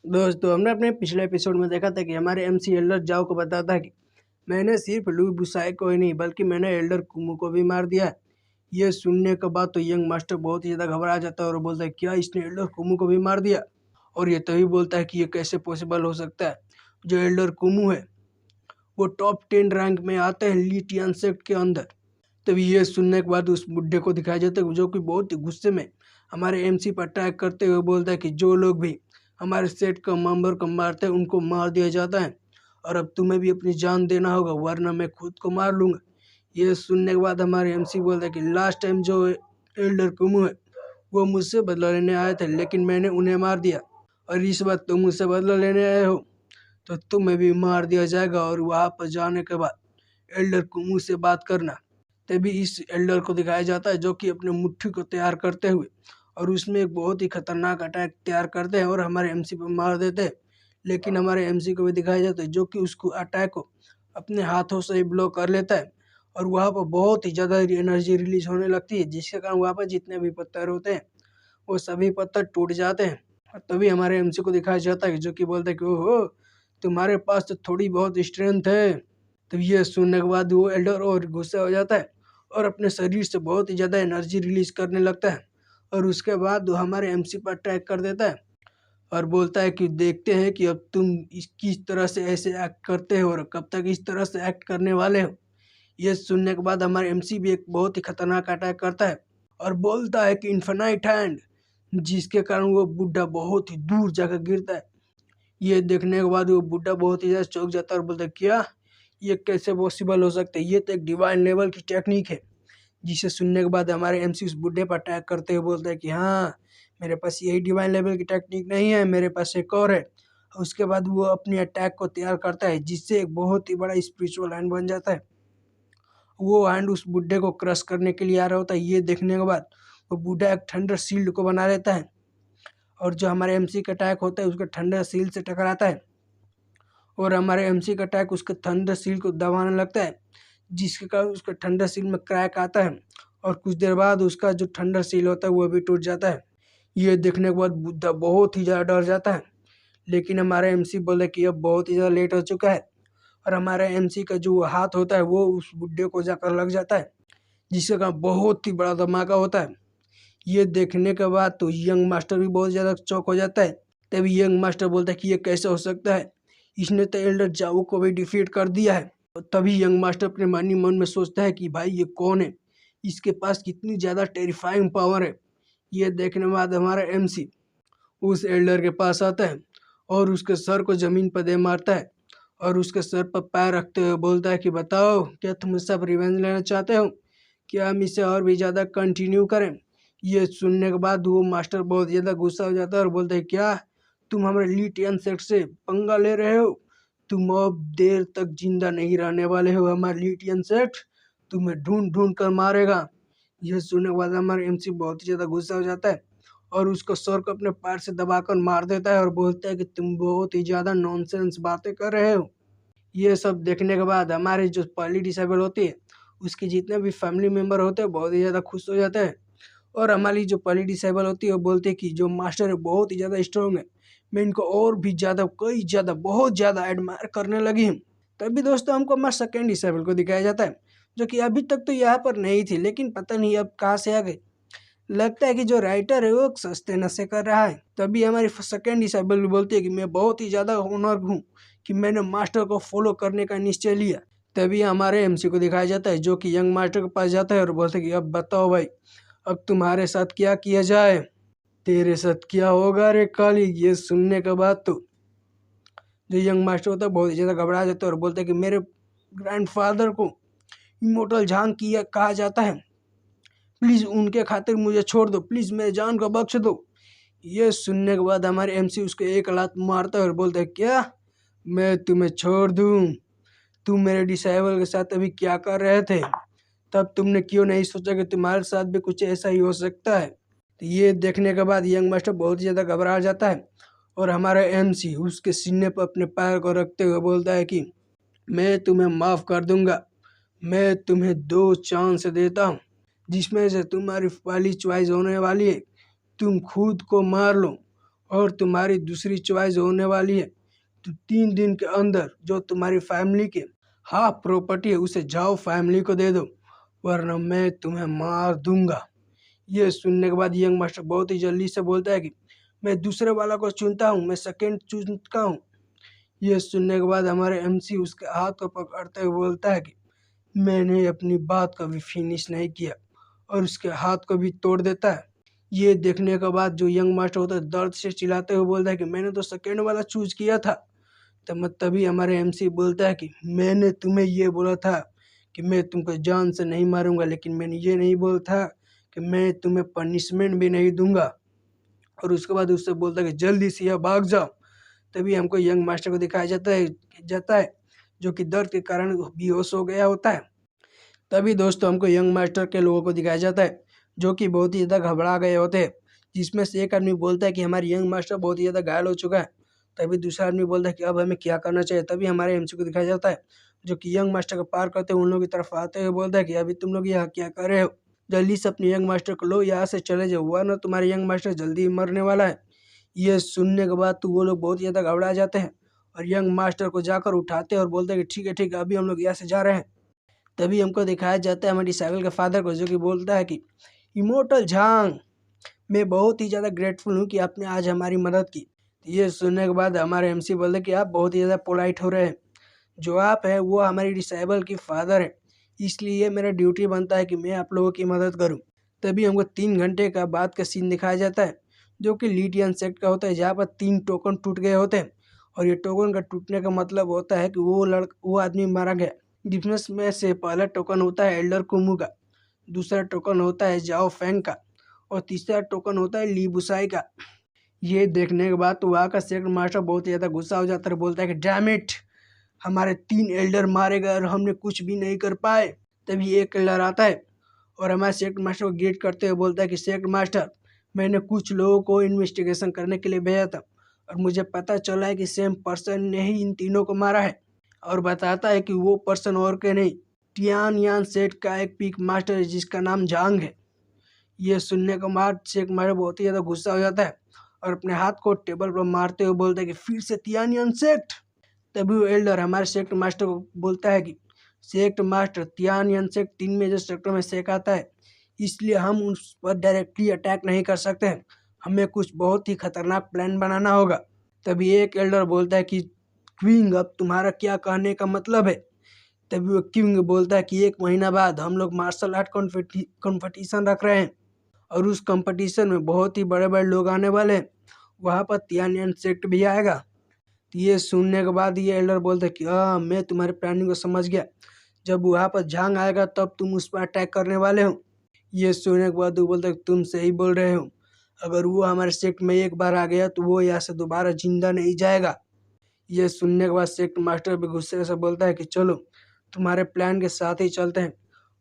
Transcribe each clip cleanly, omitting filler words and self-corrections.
दोस्तों, हमने अपने पिछले एपिसोड में देखा था कि हमारे एमसी एल्डर जाओ को बताता है कि मैंने सिर्फ लुई बुसाई को ही नहीं बल्कि मैंने एल्डर कुमू को भी मार दिया है। ये सुनने के बाद तो यंग मास्टर बहुत ही ज़्यादा घबरा जाता है और बोलता है क्या इसने एल्डर कुमू को भी मार दिया। और ये तभी बोलता है कि ये कैसे पॉसिबल हो सकता है। जो एल्डर कुमू है वो टॉप 10 रैंक में आते हैं लिटियन सेक्ट के अंदर। तभी ये सुनने के बाद उस बुड्ढे को दिखाया जाता है जो कि बहुत ही गुस्से में हमारे एमसी पर अटैक करते हुए बोलता है कि जो लोग भी हमारे सेट का मेंबर को मारते हैं उनको मार दिया जाता है और अब तुम्हें भी अपनी जान देना होगा वरना मैं खुद को मार लूंगा। ये सुनने के बाद हमारे एमसी बोलता है कि लास्ट टाइम जो एल्डर कुमू है वो मुझसे बदला लेने आए थे लेकिन मैंने उन्हें मार दिया और इस बार तुम मुझसे बदला लेने आए हो तो तुम्हें भी मार दिया जाएगा। और वहां पर जाने के बाद एल्डर कुमू से बात करना। तभी इस एल्डर को दिखाया जाता है जो कि अपने मुट्ठी को तैयार करते हुए और उसमें एक बहुत ही खतरनाक अटैक तैयार करते हैं और हमारे एमसी पर मार देते हैं। लेकिन हमारे एमसी को भी दिखाया जाता है जो कि उसको अटैक को अपने हाथों से ही ब्लॉक कर लेता है और वहाँ पर बहुत ही ज़्यादा एनर्जी रिलीज होने लगती है जिसके कारण वहाँ पर जितने भी पत्थर होते हैं वो सभी पत्थर टूट जाते हैं। और तभी हमारे एमसी को दिखाया जाता है जो कि बोलता है कि ओहो तुम्हारे पास तो थोड़ी बहुत स्ट्रेंथ है। तो ये सुनने के बाद वो एल्डर और गुस्सा हो जाता है और अपने शरीर से बहुत ही ज़्यादा एनर्जी रिलीज करने लगता है और उसके बाद वो हमारे एमसी पर अटैक कर देता है और बोलता है कि देखते हैं कि अब तुम किस तरह से ऐसे एक्ट करते हो और कब तक इस तरह से एक्ट करने वाले हो। ये सुनने के बाद हमारे एमसी भी एक बहुत ही खतरनाक अटैक करता है और बोलता है कि इन्फिनाइट हैंड, जिसके कारण वो बुढ़ा बहुत ही दूर जाकर गिरता है। ये देखने के बाद वो बुढ़ा बहुत ही ज़्यादा चौंक जाता है और बोलता है क्या ये कैसे पॉसिबल हो सकता है, ये तो एक डिवाइन लेवल की टेक्निक है। जिसे सुनने के बाद हमारे एमसी उस बुड्ढे पर अटैक करते हुए बोलता है कि हाँ मेरे पास यही डिवाइन लेवल की टेक्निक नहीं है, मेरे पास एक और है। उसके बाद वो अपने अटैक को तैयार करता है जिससे एक बहुत ही बड़ा स्पिरिचुअल हैंड बन जाता है। वो हैंड उस बुड्ढे को क्रश करने के लिए आ रहा होता है। ये देखने के बाद वो बुड्ढा एक थंडर शील्ड को बना लेता है और जो हमारे एमसी का अटैक होता है उसका थंडर शील्ड से टकराता है और हमारे एमसी का अटैक उसके थंडर शील्ड को दबाने लगता है जिसके कारण उसका थंडर शील्ड में क्रैक आता है और कुछ देर बाद उसका जो थंडर शील्ड होता है वो भी टूट जाता है। ये देखने के बाद बुद्धा बहुत ही ज़्यादा डर जाता है लेकिन हमारा एमसी बोले कि अब बहुत ही ज़्यादा लेट हो चुका है और हमारा एमसी का जो हाथ होता है वो उस बुड्ढे को जाकर लग जाता है जिसके कारण बहुत ही बड़ा धमाका होता है। ये देखने के बाद तो यंग मास्टर भी बहुत ज़्यादा चौंक हो जाता है। तभी यंग मास्टर बोलता है कि ये कैसे हो सकता है, इसने तो एल्डर जाओ को भी डिफीट कर दिया है। तभी यंग मास्टर अपने मन ही मन में सोचता है कि भाई ये कौन है, इसके पास कितनी ज़्यादा टेरिफाइंग पावर है। ये देखने के बाद हमारा एमसी उस एल्डर के पास आता है और उसके सर को ज़मीन पर दे मारता है और उसके सर पर पैर रखते हुए बोलता है कि बताओ क्या तुम मुझसे अब रिवेंज लेना चाहते हो, क्या हम इसे और भी ज़्यादा कंटिन्यू करें। ये सुनने के बाद वो मास्टर बहुत ज़्यादा गुस्सा हो जाता है और बोलते है क्या तुम हमारे लिटियन सेक्ट से पंगा ले रहे हो, तुम अब देर तक जिंदा नहीं रहने वाले हो, हमारे लिटियन सेक्ट तुम्हें ढूंढ ढूंढ कर मारेगा। यह सुनने के बाद हमारा एमसी बहुत ही ज़्यादा गुस्सा हो जाता है और उसको सर को अपने पैर से दबाकर मार देता है और बोलता है कि तुम बहुत ही ज़्यादा नॉनसेंस बातें कर रहे हो। ये सब देखने के बाद हमारे जो पहली डिसेबल होती है उसके जितने भी फैमिली मेम्बर होते हैं बहुत ही ज़्यादा खुश हो जाते हैं और हमारी जो पहली डिसेबल होती है वो बोलते हैं कि जो मास्टर है बहुत ही ज़्यादा स्ट्रॉन्ग है, मैं इनको और भी ज़्यादा कई ज़्यादा बहुत ज़्यादा एडमायर करने लगी हूँ। तभी दोस्तों हमको हमारे सेकेंड डिसेबल को दिखाया जाता है जो कि अभी तक तो यहाँ पर नहीं थी लेकिन पता नहीं अब कहाँ से आ गई। लगता है कि जो राइटर है वो सस्ते नशे कर रहा है। तभी हमारी सेकेंड डिसेबल बोलती है कि मैं बहुत ही ज़्यादा ऑनर हूँ कि मैंने मास्टर को फॉलो करने का निश्चय लिया। तभी हमारे एमसी को दिखाया जाता है जो कि यंग मास्टर के पास जाता है और बोलता है कि अब बताओ भाई अब तुम्हारे साथ क्या किया जाए। तेरे साथ क्या होगा रे काली। ये सुनने के बाद तो जो यंग मास्टर होता है बहुत ज़्यादा घबरा जाता है और बोलता है कि मेरे ग्रैंडफादर को इमोर्टल झांग किया कहा जाता है, प्लीज़ उनके खातिर मुझे छोड़ दो, प्लीज़ मेरे जान को बख्श दो। ये सुनने के बाद हमारे एमसी उसको एक लात मारता है और बोलता है क्या मैं तुम्हें छोड़ दूँ, तुम मेरे डिसेबल के साथ अभी क्या कर रहे थे, तब तुमने क्यों नहीं सोचा कि तुम्हारे साथ भी कुछ ऐसा ही हो सकता है। तो ये देखने के बाद यंग मास्टर बहुत ज़्यादा घबरा जाता है और हमारा एमसी उसके सीने पर अपने पैर को रखते हुए बोलता है कि मैं तुम्हें माफ़ कर दूंगा, मैं तुम्हें 2 चांस देता हूँ जिसमें से तुम्हारी पहली चॉइस होने वाली है तुम खुद को मार लो और तुम्हारी दूसरी चॉइस होने वाली है, तो 3 दिन के अंदर जो तुम्हारी फैमिली के हाफ प्रॉपर्टी है उसे जाओ फैमिली को दे दो, वरना मैं तुम्हें मार दूंगा। ये सुनने के बाद यंग मास्टर बहुत ही जल्दी से बोलता है कि मैं दूसरे वाला को चुनता हूँ, मैं सेकंड चुनता हूँ। ये सुनने के बाद हमारे एमसी उसके हाथ को पकड़ते हुए बोलता है कि मैंने अपनी बात कभी फिनिश नहीं किया, और उसके हाथ को भी तोड़ देता है। ये देखने के बाद जो यंग मास्टर होता है दर्द से चिल्लाते हुए बोलता है कि मैंने तो सेकंड वाला चूज किया था। तभी हमारे एमसी बोलता है कि मैंने तुम्हें ये बोला था कि मैं तुमको जान से नहीं मारूंगा, लेकिन मैंने ये नहीं बोला था कि मैं तुम्हें पनिशमेंट भी नहीं दूंगा। और उसके बाद उससे बोलता है कि जल्दी से यहाँ भाग जाओ। तभी हमको यंग मास्टर को दिखाया जाता है जो कि दर्द के कारण बेहोश हो गया होता है। तभी दोस्तों हमको यंग मास्टर के लोगों को दिखाया जाता है जो कि बहुत ही ज़्यादा घबरा गए होते हैं, जिसमें से एक आदमी बोलता है कि हमारे यंग मास्टर बहुत ही ज़्यादा घायल हो चुका है। तभी दूसरा आदमी बोलता है कि अब हमें क्या करना चाहिए। तभी हमारे एमसी को दिखाया जाता है जो कि यंग मास्टर को पार करते हुए उन लोगों की तरफ आते हुए बोलता है कि अभी तुम लोग यहाँ क्या कर रहे हो, जल्दी से अपने यंग मास्टर को लो, यहाँ से चले जाओ, वरना तुम्हारे यंग मास्टर जल्दी ही मरने वाला है। ये सुनने के बाद तो वो लोग बहुत ही ज़्यादा घबरा जाते हैं और यंग मास्टर को जाकर उठाते हैं और बोलते हैं कि ठीक है अभी हम लोग यहाँ से जा रहे हैं। तभी हमको दिखाया जाता है हमारी साइकिल के फादर को जो कि बोलता है कि इमोर्टल झांग, मैं बहुत ही ज़्यादा ग्रेटफुल हूँ कि आपने आज हमारी मदद की। ये सुनने के बाद हमारे एमसी बोलते कि आप बहुत ही ज़्यादा पोलाइट हो रहे हैं, जो आप है वो हमारी डिसेबल की फादर है, इसलिए मेरा ड्यूटी बनता है कि मैं आप लोगों की मदद करूं। तभी हमको 3 घंटे का बाद का सीन दिखाया जाता है जो कि लीडियन सेक्ट का होता है, जहाँ पर 3 टोकन टूट गए होते हैं। और ये टोकन का टूटने का मतलब होता है कि वो आदमी मारा गया, जिसमें से पहला टोकन होता है एल्डर कुमू का, दूसरा टोकन होता है जाओ फेंग का, और तीसरा टोकन होता है ली बुसाई का। ये देखने के बाद तो वहाँ का सेक्ट मास्टर बहुत ही ज़्यादा गुस्सा हो जाता है, बोलता है कि डैम इट, हमारे 3 एल्डर मारे गए और हमने कुछ भी नहीं कर पाए। तभी एक एल्डर आता है और हमारे सेक्ट मास्टर को ग्रीट करते हुए बोलता है कि सेक्ट मास्टर, मैंने कुछ लोगों को इन्वेस्टिगेशन करने के लिए भेजा था और मुझे पता चला है कि सेम पर्सन ने ही इन तीनों को मारा है, और बताता है कि वो पर्सन और के नहीं, टियान यान सेट का एक पीक मास्टर है जिसका नाम जांग है। ये सुनने के बाद सेक्ट मास्टर बहुत ही ज़्यादा गुस्सा हो जाता है और अपने हाथ को टेबल पर मारते हुए बोलता है कि फिर से टियान यान सेट। तभी वो एल्डर हमारे सेक्ट मास्टर को बोलता है कि सेक्ट मास्टर, तियान यान सेक्ट 3 मेजर सेक्टर में सेक आता है, इसलिए हम उस पर डायरेक्टली अटैक नहीं कर सकते हैं, हमें कुछ बहुत ही खतरनाक प्लान बनाना होगा। तभी एक एल्डर बोलता है कि क्विंग, अब तुम्हारा क्या कहने का मतलब है। तभी वो क्विंग बोलता है कि 1 महीना बाद हम लोग मार्शल आर्ट कॉम्पिटिशन रख रहे हैं और उस कंपटीशन में बहुत ही बड़े बड़े लोग आने वाले हैं, वहाँ पर तियान सेक्ट भी आएगा। तो ये सुनने के बाद ये एल्डर बोलते हैं कि हाँ, मैं तुम्हारे प्लानिंग को समझ गया, जब वहाँ पर झांग आएगा तब तुम उस पर अटैक करने वाले हो। ये सुनने के बाद वो बोलते हैं तुम सही बोल रहे हो, अगर वो हमारे सेक्ट में एक बार आ गया तो वो यहाँ से दोबारा जिंदा नहीं जाएगा। ये सुनने के बाद सेक्ट मास्टर भी गुस्से से बोलता है कि चलो तुम्हारे प्लान के साथ ही चलते हैं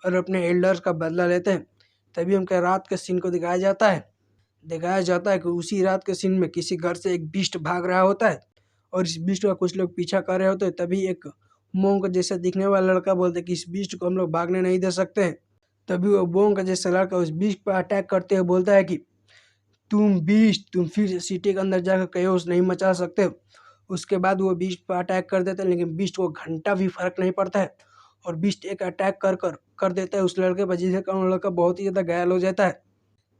और अपने एल्डर्स का बदला लेते हैं। तभी हमको रात के सीन को दिखाया जाता है कि उसी रात के सीन में किसी घर से एक बीस्ट भाग रहा होता है और इस बीस्ट का कुछ लोग पीछा कर रहे होते हैं। तभी एक मोंग जैसा दिखने वाला लड़का बोलता है कि इस बीस्ट को हम लोग भागने नहीं दे सकते हैं। तभी वो मोंग जैसा लड़का उस बीस्ट पर अटैक करते हुए बोलता है कि तुम बीस्ट, तुम फिर सिटी के अंदर जाकर कैओस नहीं मचा सकते हो। उसके बाद वो बीस्ट पर अटैक कर देते हैं, लेकिन बीस्ट को घंटा भी फर्क नहीं पड़ता है और बीस्ट एक अटैक कर देता है उस लड़के पर, जिससे कारण लड़का बहुत ही ज़्यादा घायल हो जाता है।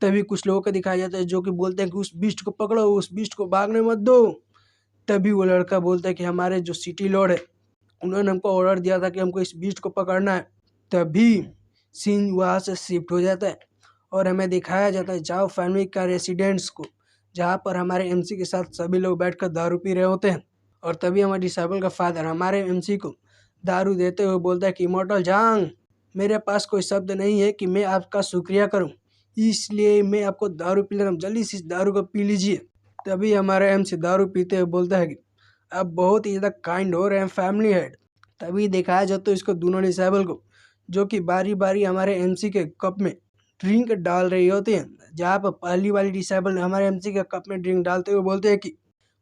तभी कुछ लोगों को दिखाया जाता है जो कि बोलते हैं कि उस बीस्ट को पकड़ो, उस बीस्ट को भागने मत दो। तभी वो लड़का बोलता है कि हमारे जो सिटी लॉर्ड है उन्होंने हमको ऑर्डर दिया था कि हमको इस बीस्ट को पकड़ना है। तभी सीन वहाँ से शिफ्ट हो जाता है और हमें दिखाया जाता है जाओ फैमिली का रेसिडेंट्स को, जहाँ पर हमारे एमसी के साथ सभी लोग बैठकर दारू पी रहे होते हैं। और तभी हमारे डिसेबल का फादर हमारे एमसी को दारू देते हुए बोलता है कि इमॉर्टल जांग, मेरे पास कोई शब्द नहीं है कि मैं आपका शुक्रिया करूं, इसलिए मैं आपको दारू पिला रहा हूं, जल्दी से इस दारू को पी लीजिए। तभी हमारा एमसी दारू पीते हुए बोलता है कि आप बहुत ही ज़्यादा काइंड हो रहे हैं फैमिली हेड। तभी दिखाया जाता है इसको दोनों डिसेबल को जो कि बारी बारी हमारे एमसी के कप में ड्रिंक डाल रही होती हैं, जहाँ पर पहली वाली डिसेबल हमारे एमसी के कप में ड्रिंक डालते हुए बोलते हैं कि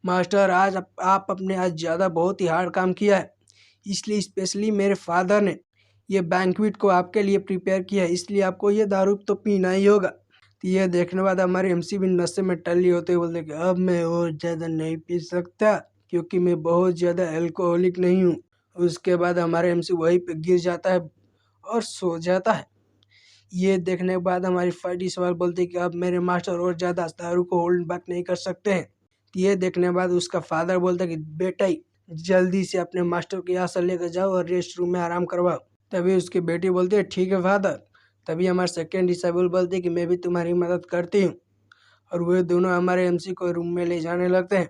मास्टर, आज आप अपने आज ज़्यादा बहुत ही हार्ड काम किया है, इसलिए स्पेशली मेरे फादर ने ये बैंक्वेट को आपके लिए प्रिपेयर किया है, इसलिए आपको ये दारू तो पीना ही होगा। तो ये देखने के बाद हमारे एमसी भी नशे में टल्ली होते हुए बोलते कि अब मैं और ज़्यादा नहीं पी सकता क्योंकि मैं बहुत ज़्यादा अल्कोहलिक नहीं हूँ। उसके बाद हमारे एमसी वहीं पे गिर जाता है और सो जाता है। ये देखने के बाद हमारी फाइटी सवाल बोलती है कि अब मेरे मास्टर और ज़्यादा दारू को होल्ड बैक नहीं कर सकते हैं। तो ये देखने के बाद उसका फादर बोलता है कि बेटा ही जल्दी से अपने मास्टर को यहाँ से लेकर जाओ और रेस्ट रूम में आराम करवाओ। तभी उसकी बेटी बोलती है ठीक है फादर। तभी हमारे सेकेंड डिसेबल बोलते हैं कि मैं भी तुम्हारी मदद करती हूँ। और वे दोनों हमारे एमसी को रूम में ले जाने लगते हैं।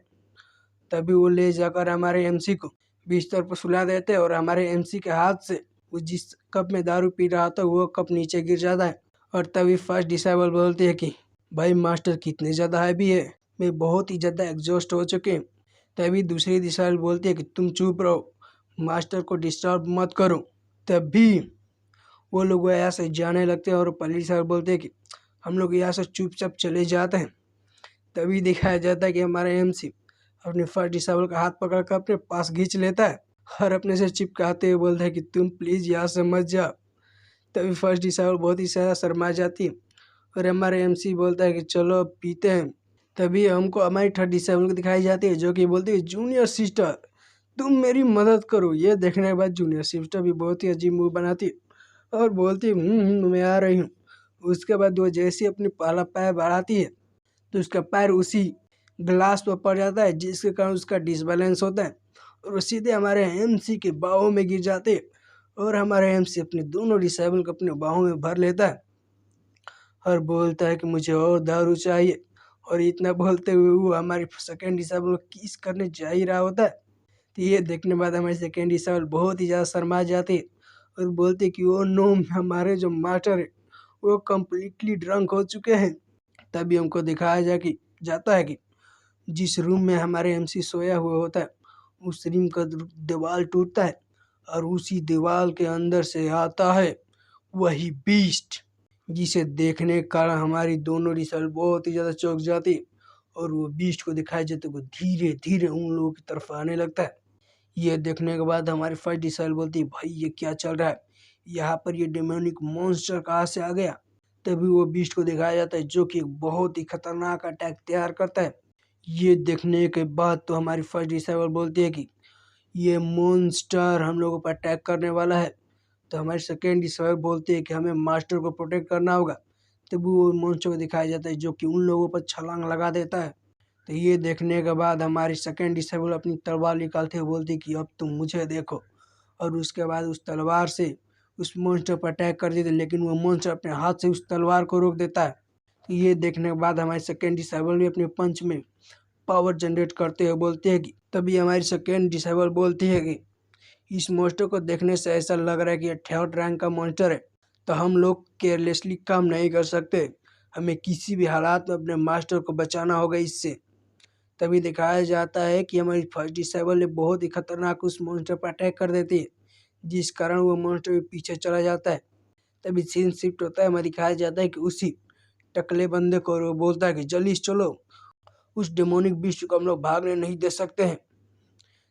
तभी वो ले जाकर हमारे एमसी को बिस्तर पर सुला देते हैं और हमारे एमसी के हाथ से वो जिस कप में दारू पी रहा था वो कप नीचे गिर जाता है। और तभी फर्स्ट डिसेबल बोलती है कि भाई मास्टर कितने ज़्यादा हैवी है, मैं बहुत ही ज़्यादा एग्जॉस्ट हो चुके हैं। तभी दूसरी डिसेबल बोलती है कि तुम चुप रहो, मास्टर को डिस्टर्ब मत करो। तभी वो लोग यहाँ से जाने लगते हैं और पुलिस सर बोलते हैं कि हम लोग यहाँ से चुपचाप चले जाते हैं। तभी दिखाया जाता है कि हमारा एमसी अपने फर्स्ट डिसेबल का हाथ पकड़ कर अपने पास खींच लेता है और अपने से चिपकाते हुए बोलता है कि तुम प्लीज़ यहाँ से मत जाओ। तभी फर्स्ट डिसेबल बहुत ही ज़्यादा शर्मा जाती है और हमारे एमसी बोलता है कि चलो अब पीते हैं। तभी हमको हमारी थर्ड डिसेबल को दिखाई जाती है जो कि बोलती है जूनियर सिस्टर तुम मेरी मदद करो। ये देखने के बाद जूनियर सिस्टर भी बहुत ही अजीब मुंह बनाती है और बोलती है मैं आ रही हूँ। उसके बाद वो जैसे अपनी पहला पैर बढ़ाती है तो उसका पैर उसी ग्लास पर पड़ जाता है जिसके कारण उसका डिसबैलेंस होता है और वो सीधे हमारे एमसी के बाहों में गिर जाते हैं और हमारा एमसी अपने दोनों डिसेबल को अपने बाहों में भर लेता है और बोलता है कि मुझे और दारू चाहिए। और इतना बोलते हुए वो हमारी सेकेंड डिसेबल को किस करने जा ही रहा होता है। तो ये देखने के बाद हमारी सेकेंड डिसेबल बहुत ही ज़्यादा शर्मा जाती है और बोलते कि ओ नो हमारे जो मास्टर है वो कम्प्लीटली ड्रंक हो चुके हैं। तभी हमको दिखाया जाता है कि जिस रूम में हमारे एमसी सोया हुआ होता है उस रूम का दीवार टूटता है और उसी दीवार के अंदर से आता है वही बीस्ट, जिसे देखने के कारण हमारी दोनों डिसेबल बहुत ही ज़्यादा चौंक जाती है और वो बीस्ट को दिखाई जाते वो धीरे धीरे उन लोगों की तरफ आने लगता है। ये देखने के बाद हमारी फर्स्ट डिसेबल बोलती है भाई ये क्या चल रहा है, यहाँ पर ये डेमोनिक मॉन्स्टर कहाँ से आ गया। तभी वो बीस्ट को दिखाया जाता है जो कि एक बहुत ही खतरनाक अटैक तैयार करता है। ये देखने के बाद तो हमारी फर्स्ट डिसेबल बोलती है कि ये मॉन्स्टर हम लोगों पर अटैक करने वाला है। तो हमारी सेकेंड डिसेबल बोलती है कि हमें मास्टर को प्रोटेक्ट करना होगा। तभी वो मॉन्स्टर को दिखाया जाता है जो कि उन लोगों पर छलांग लगा देता है। तो ये देखने के बाद हमारी सेकेंड डिसेबल अपनी तलवार निकालते हुए बोलती है कि अब तुम मुझे देखो। और उसके बाद उस तलवार से उस मॉन्स्टर पर अटैक कर देते लेकिन वो मॉन्स्टर अपने हाथ से उस तलवार को रोक देता है। तो ये देखने के बाद हमारी सेकेंड डिसेबल भी अपने पंच में पावर जनरेट करते हुए बोलती है कि तभी हमारी सेकेंड डिसेबल बोलती है कि इस मॉन्स्टर को देखने से ऐसा लग रहा है कि ये थर्ड रैंक का मॉन्स्टर है तो हम लोग केयरलेसली काम नहीं कर सकते, हमें किसी भी हालात में अपने मास्टर को बचाना होगा इससे। तभी दिखाया जाता है कि हमारी फर्स्ट डिसेबल ने बहुत ही खतरनाक उस मॉन्स्टर पर अटैक कर देती है जिस कारण वो मॉन्स्टर भी पीछे चला जाता है। तभी सीन शिफ्ट होता है, हमें दिखाया जाता है कि उसी टकले बंदे को वो बोलता है कि जल्दी से चलो, उस डेमोनिक बीस्ट को हम लोग भागने नहीं दे सकते हैं।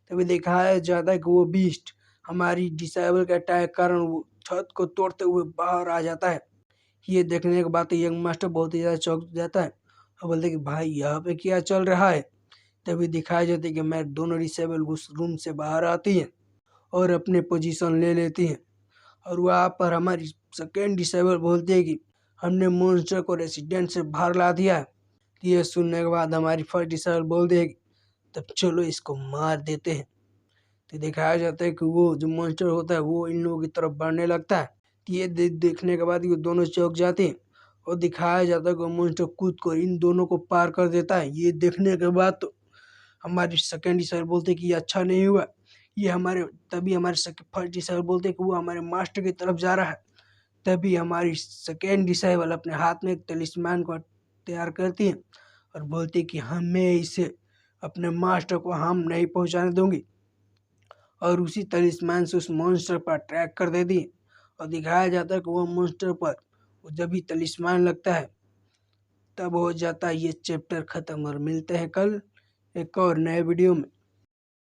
तभी दिखाया जाता है कि वो बीस्ट हमारी डिसेबल के अटैक के कारण वो छत को तोड़ते हुए बाहर आ जाता है। ये देखने के बाद तो यंग मास्टर बहुत ही ज़्यादा चौंक जाता है और बोलते हैं कि भाई यहाँ पे क्या चल रहा है। तभी दिखाया जाता है कि मैं दोनों डिसेबल उस रूम से बाहर आती हैं और अपने पोजीशन ले लेती हैं और वहाँ पर हमारी सेकेंड डिसेबल बोलती है कि हमने मॉन्स्टर को रेसिडेंट से बाहर ला दिया है। ये सुनने के बाद हमारी फर्स्ट डिसेबल बोलती है कि तब चलो इसको मार देते हैं। तो दिखाया जाता है कि वो जो मॉन्स्टर होता है वो इन लोगों की तरफ बढ़ने लगता है। तो ये देखने के बाद ये दोनों चौंक जाते हैं और दिखाया जाता है कि वो मॉन्स्टर कूद कर इन दोनों को पार कर देता है। ये देखने के बाद तो हमारी सेकेंड डिसेबल बोलते हैं कि ये अच्छा नहीं हुआ, ये हमारे तभी हमारे फर्स्ट डिसेबल बोलते हैं कि वो हमारे मास्टर की तरफ जा रहा है। तभी हमारी सेकेंड डिसेबल अपने हाथ में एक तलिस्मान को तैयार करती है और बोलती है कि हमें इसे अपने मास्टर को हार्म नहीं पहुंचाने दूंगी और उसी तलिस्मान से उस मॉन्स्टर पर अटैक कर देती है। और दिखाया जाता है कि वो मॉन्स्टर पर जब भी तलिस्मान लगता है तब हो जाता है ये चैप्टर खत्म और मिलते हैं कल एक और नए वीडियो में।